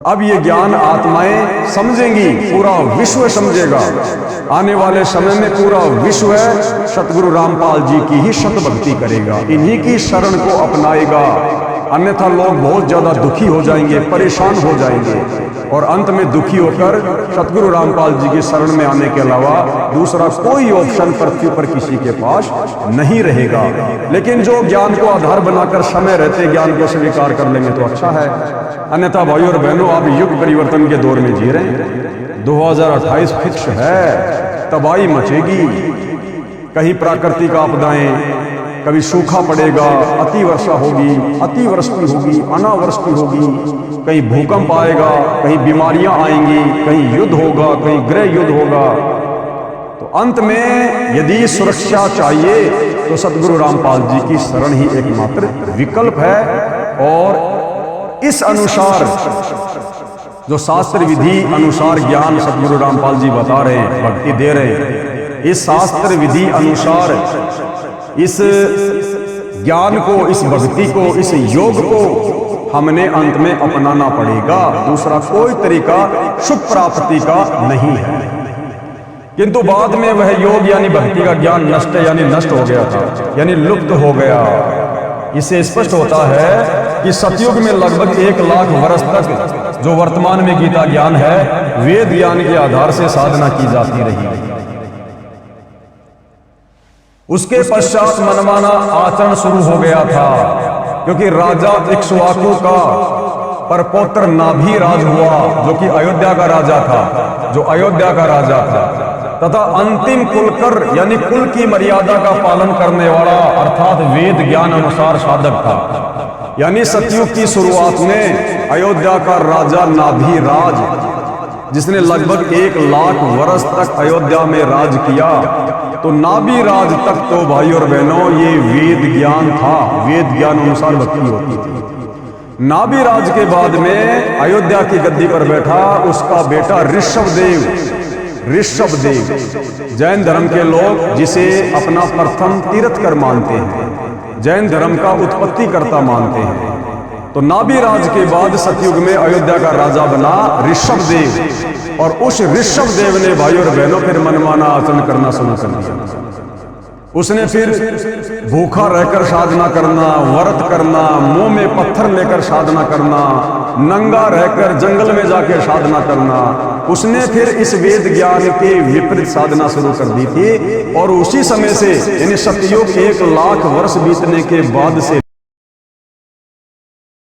अब ये ज्ञान आत्माएं समझेंगी, पूरा विश्व समझेगा। आने वाले समय में पूरा विश्व सतगुरु रामपाल जी की ही शत भक्ति करेगा, इन्हीं की शरण को अपनाएगा। अन्यथा लोग बहुत ज्यादा दुखी हो जाएंगे, परेशान हो जाएंगे और अंत में दुखी होकर सतगुरु रामपाल जी की शरण में आने के अलावा दूसरा कोई ऑप्शन पृथ्वी पर किसी के पास नहीं रहेगा। लेकिन जो ज्ञान को आधार बनाकर समय रहते ज्ञान को स्वीकार कर लेंगे तो अच्छा है। अन्यथा भाइयों और बहनों, आप युग परिवर्तन के दौर में जी रहे हैं। 2028 फिक्स है, तबाही मचेगी। कहीं प्राकृतिक आपदाएं, कभी सूखा पड़ेगा, अति वर्षा होगी, अतिवृष्टि होगी, अनावृष्टि होगी, कहीं भूकंप आएगा, कहीं बीमारियां आएंगी, कहीं युद्ध होगा, कहीं गृह युद्ध होगा। तो अंत में यदि सुरक्षा चाहिए तो सतगुरु रामपाल जी की शरण ही एकमात्र विकल्प है। और इस अनुसार जो शास्त्र विधि अनुसार ज्ञान सतगुरु रामपाल जी बता रहे हैं, भक्ति दे रहे हैं, इस शास्त्र विधि अनुसार इस ज्ञान को, इस भक्ति को, इस योग को हमने अंत में अपनाना पड़ेगा। दूसरा कोई तरीका सुख प्राप्ति का नहीं है। किंतु बाद में वह योग यानी भक्ति का ज्ञान नष्ट यानी नष्ट हो गया था, यानी लुप्त हो गया। इससे स्पष्ट होता है कि सतयुग में लगभग 1 लाख वर्ष तक जो वर्तमान में गीता ज्ञान है, वेद ज्ञान के आधार से साधना की जाती रही। उसके पश्चात मनमाना आचरण शुरू हो गया था, क्योंकि राजा इक्ष्वाकु का परपौत्र नाभिराज हुआ, जो कि अयोध्या का राजा था, तथा अंतिम कुलकर यानी कुल की मर्यादा का पालन करने वाला अर्थात वेद ज्ञान अनुसार साधक था। यानी सतयुग की शुरुआत में अयोध्या का राजा नाभिराज, जिसने लगभग 1 लाख वर्ष तक अयोध्या में राज किया, तो नाभिराज तक तो भाई और बहनों ये वेद ज्ञान था, वेद ज्ञान अनुसार भक्ति होती थी। नाभिराज के बाद में अयोध्या की गद्दी पर बैठा उसका बेटा ऋषभदेव। जैन धर्म के लोग जिसे अपना प्रथम तीर्थकर मानते हैं, जैन धर्म का उत्पत्ति कर्ता मानते हैं। तो नाभिराज के बाद सतयुग में अयोध्या का राजा बना ऋषभदेव, और उस ऋषभदेव ने भाई और बहनों फिर मनमाना आचरण करना शुरू कर दिया। उसने फिर भूखा रहकर साधना करना, व्रत करना, मुंह में पत्थर लेकर साधना करना, नंगा रहकर जंगल में जाकर साधना करना। उसने फिर इस वेद ज्ञान के विपरीत साधना शुरू कर दी थी। और उसी समय से यानी सतयुग 1 लाख वर्ष बीतने के बाद से